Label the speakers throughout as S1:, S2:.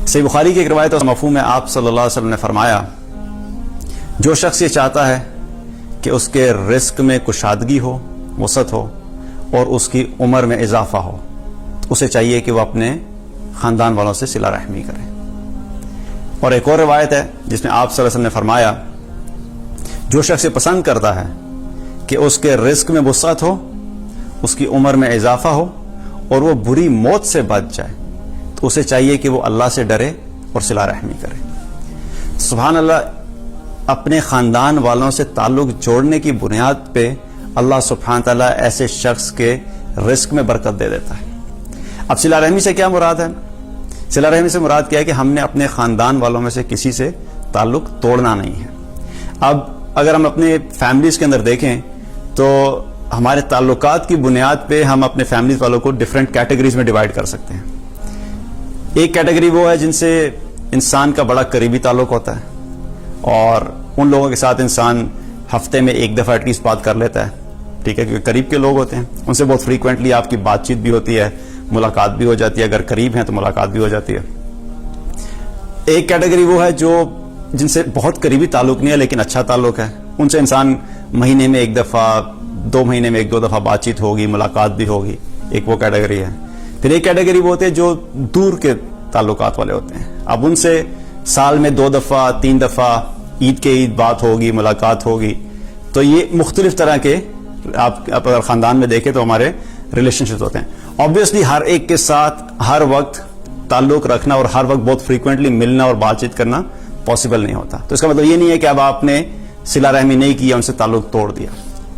S1: صحیح بخاری کی ایک روایت اور مفہوم ہے آپ صلی اللہ علیہ وسلم نے فرمایا جو شخص یہ چاہتا ہے کہ اس کے رزق میں کشادگی ہو، وسعت ہو اور اس کی عمر میں اضافہ ہو، اسے چاہیے کہ وہ اپنے خاندان والوں سے صلہ رحمی کرے۔ اور ایک اور روایت ہے جس میں آپ صلی اللہ علیہ وسلم نے فرمایا جو شخص یہ پسند کرتا ہے کہ اس کے رزق میں وسعت ہو، اس کی عمر میں اضافہ ہو اور وہ بری موت سے بچ جائے تو اسے چاہیے کہ وہ اللہ سے ڈرے اور صلہ رحمی کرے۔ سبحان اللہ، اپنے خاندان والوں سے تعلق جوڑنے کی بنیاد پہ اللہ سبحانہ تعالیٰ ایسے شخص کے رزق میں برکت دے دیتا ہے۔ اب صلہ رحمی سے کیا مراد ہے؟ صلہ رحمی سے مراد کیا ہے کہ ہم نے اپنے خاندان والوں میں سے کسی سے تعلق توڑنا نہیں ہے۔ اب اگر ہم اپنے فیملیز کے اندر دیکھیں تو ہمارے تعلقات کی بنیاد پہ ہم اپنے فیملیز والوں کو ڈیفرنٹ کیٹیگریز میں ڈیوائڈ کر سکتے ہیں۔ ایک کیٹیگری وہ ہے جن سے انسان کا بڑا قریبی تعلق ہوتا ہے اور ان لوگوں کے ساتھ انسان ہفتے میں ایک دفعہ ایٹ لیسٹ بات کر لیتا ہے، ٹھیک ہے، کیونکہ قریب کے لوگ ہوتے ہیں، ان سے بہت فریکوینٹلی آپ کی بات چیت بھی ہوتی ہے، ملاقات بھی ہو جاتی ہے، اگر قریب ہیں تو ملاقات بھی ہو جاتی ہے۔ ایک کیٹیگری وہ ہے جو جن سے بہت قریبی تعلق نہیں ہے لیکن اچھا تعلق ہے، ان سے انسان مہینے میں ایک دفعہ، 2 مہینے میں 1-2 دفعہ بات چیت ہوگی، ملاقات بھی ہوگی، ایک وہ کیٹیگری ہے۔ پھر ایک کیٹیگری وہ ہوتے ہیں جو دور کے تعلقات والے ہوتے ہیں، اب ان سے سال میں 2 دفعہ 3 دفعہ عید کے عید بات ہوگی، ملاقات ہوگی۔ تو یہ مختلف طرح کے آپ اگر خاندان میں دیکھیں تو ہمارے ریلیشن شپ ہوتے ہیں۔ آبویسلی ہر ایک کے ساتھ ہر وقت تعلق رکھنا اور ہر وقت بہت فریکوینٹلی ملنا اور بات چیت کرنا پاسبل نہیں ہوتا، تو اس کا مطلب یہ نہیں ہے کہ اب آپ نے صلہ رحمی نہیں کیا، ان سے تعلق توڑ دیا۔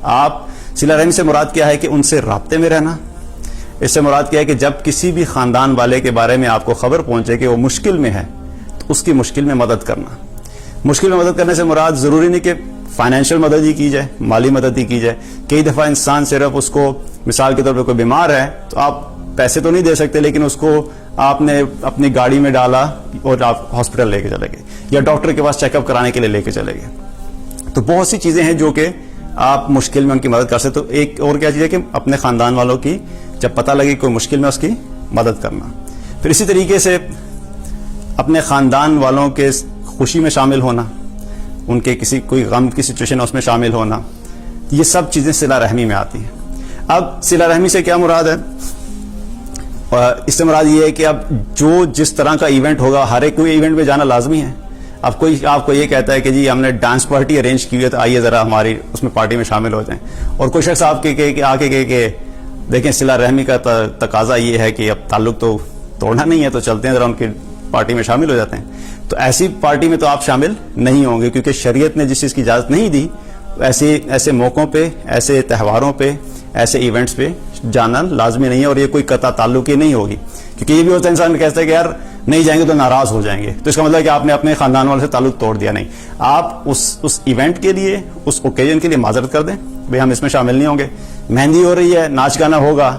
S1: آپ صلہ رحمی سے مراد کیا ہے کہ ان سے رابطے میں رہنا۔ اس سے مراد کیا ہے کہ جب کسی بھی خاندان والے کے بارے میں آپ کو خبر پہنچے کہ وہ مشکل میں ہے تو اس کی مشکل میں مدد کرنا۔ مشکل میں مدد کرنے سے مراد ضروری نہیں کہ فائنینشیل مدد ہی کی جائے، مالی مدد ہی کی جائے۔ کئی دفعہ انسان صرف اس کو مثال کے طور پہ کوئی بیمار ہے تو آپ پیسے تو نہیں دے سکتے لیکن اس کو آپ نے اپنی گاڑی میں ڈالا اور آپ ہاسپٹل لے کے چلے گئے یا ڈاکٹر کے پاس چیک اپ کرانے کے لیے لے کے چلے گئے۔ تو بہت سی چیزیں ہیں جو کہ آپ مشکل میں ان کی مدد کر سکتے۔ تو ایک اور کیا چیز ہے کہ اپنے خاندان والوں کی جب پتہ لگے کوئی مشکل میں اس کی مدد کرنا۔ پھر اسی طریقے سے اپنے خاندان والوں کے خوشی میں شامل ہونا، ان کے کسی کوئی غم کی سچویشن ہے اس میں شامل ہونا، یہ سب چیزیں صلہ رحمی میں آتی ہیں۔ اب صلہ رحمی سے کیا مراد ہے؟ اس سے مراد یہ ہے کہ اب جو جس طرح کا ایونٹ ہوگا، ہر ایک کوئی ایونٹ میں جانا لازمی ہے۔ اب کوئی آپ کو یہ کہتا ہے کہ جی ہم نے ڈانس پارٹی ارینج کی ہے تو آئیے ذرا ہماری اس میں پارٹی میں شامل ہو جائیں، اور کوئی شخص آپ کے آگے کہ دیکھیں صلہ رحمی کا تقاضا یہ ہے کہ اب تعلق تو توڑنا نہیں ہے تو چلتے ہیں ذرا ان کی پارٹی میں شامل ہو جاتے ہیں، تو ایسی پارٹی میں تو آپ شامل نہیں ہوں گے، کیونکہ شریعت نے جس چیز کی اجازت نہیں دی ایسے موقعوں پہ، ایسے تہواروں پہ، ایسے ایونٹس پہ جانا لازمی نہیں ہے، اور یہ کوئی قطع تعلق ہی نہیں ہوگی۔ کیونکہ یہ بھی ہوتا ہے انسان کہتا ہے کہ یار نہیں جائیں گے تو ناراض ہو جائیں گے، تو اس کا مطلب ہے کہ آپ نے اپنے خاندان والوں سے تعلق توڑ دیا۔ نہیں، آپ اس ایونٹ کے لیے، اس اوکیزن کے لیے معذرت کر دیں، بھئی ہم اس میں شامل نہیں ہوں گے۔ مہندی ہو رہی ہے، ناچ گانا ہوگا،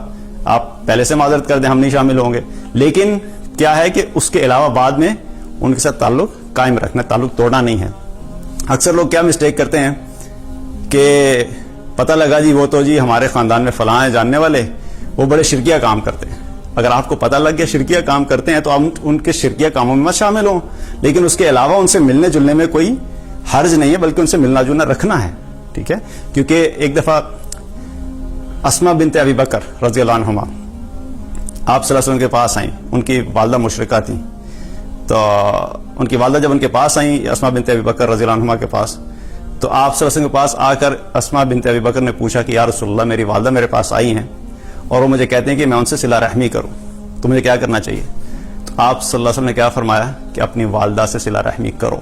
S1: آپ پہلے سے معذرت کر دیں ہم نہیں شامل ہوں گے، لیکن کیا ہے کہ اس کے علاوہ بعد میں ان کے ساتھ تعلق قائم رکھنا، تعلق توڑنا نہیں ہے۔ اکثر لوگ کیا مسٹیک کرتے ہیں کہ پتہ لگا جی وہ تو جی ہمارے خاندان میں فلاں ہیں جاننے والے، وہ بڑے شرکیہ کام کرتے ہیں۔ اگر آپ کو پتہ لگ گیا شرکیہ کام کرتے ہیں تو آپ ان کے شرکیہ کاموں میں مت شامل ہوں، لیکن اس کے علاوہ ان سے ملنے جلنے میں کوئی حرج نہیں ہے، بلکہ ان سے ملنا جلنا رکھنا ہے، ٹھیک ہے۔ کیونکہ ایک دفعہ اسماء بنت ابی بکر رضی اللہ عنہما آپ صلی اللہ علیہ وسلم کے پاس آئیں، ان کی والدہ مشرکہ تھیں، تو ان کی والدہ جب ان کے پاس آئیں اسماء بنت ابی بکر رضی اللہ عنہما کے پاس، تو آپ صلی اللہ علیہ وسلم کے پاس آ کر اسماء بنت ابی بکر نے پوچھا کہ یا رسول اللہ میری والدہ میرے پاس آئی ہیں اور وہ مجھے کہتے ہیں کہ میں ان سے صلہ رحمی کروں، تو مجھے کیا کرنا چاہیے؟ تو آپ صلی اللہ علیہ وسلم نے کیا فرمایا کہ اپنی والدہ سے صلہ رحمی کرو۔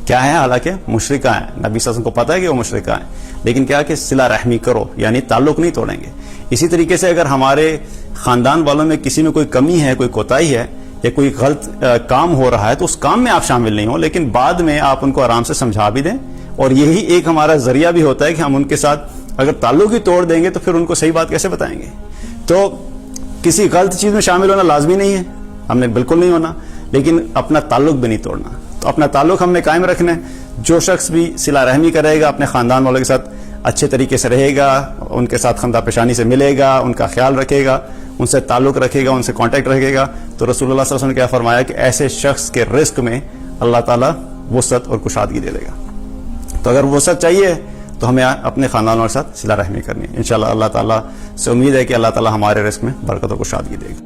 S1: کیا ہے؟ حالانکہ مشرکہ ہیں، نبی صلی اللہ علیہ وسلم کو پتہ ہے کہ وہ مشرکہ ہیں، لیکن کیا کہ صلہ رحمی کرو، یعنی تعلق نہیں توڑیں گے۔ اسی طریقے سے اگر ہمارے خاندان والوں میں کسی میں کوئی کمی ہے، کوئی کوتاہی ہے یا کوئی غلط کام ہو رہا ہے تو اس کام میں آپ شامل نہیں ہوں، لیکن بعد میں آپ ان کو آرام سے سمجھا بھی دیں، اور یہی ایک ہمارا ذریعہ بھی ہوتا ہے کہ ہم ان کے ساتھ اگر تعلق ہی توڑ دیں گے تو پھر ان کو صحیح بات کیسے بتائیں گے۔ تو کسی غلط چیز میں شامل ہونا لازمی نہیں ہے، ہم نے بالکل نہیں ہونا، لیکن اپنا تعلق بھی نہیں توڑنا۔ تو اپنا تعلق ہم نے قائم رکھنا ہے۔ جو شخص بھی صلہ رحمی کرے گا، اپنے خاندان والوں کے ساتھ اچھے طریقے سے رہے گا، ان کے ساتھ خندہ پیشانی سے ملے گا، ان کا خیال رکھے گا، ان سے تعلق رکھے گا, ان سے کانٹیکٹ رکھے گا, تو رسول اللہ صلی اللہ علیہ وسلم نے کیا فرمایا کہ ایسے شخص کے رزق میں اللہ تعالیٰ وسعت اور کشادگی دے دے گا. تو اگر وسعت چاہیے تو ہمیں اپنے خاندانوں کے ساتھ صلہ رحمی کرنی ہے. انشاءاللہ اللہ تعالیٰ سے امید ہے کہ اللہ تعالیٰ ہمارے رزق میں برکت و کشادگی دے گا.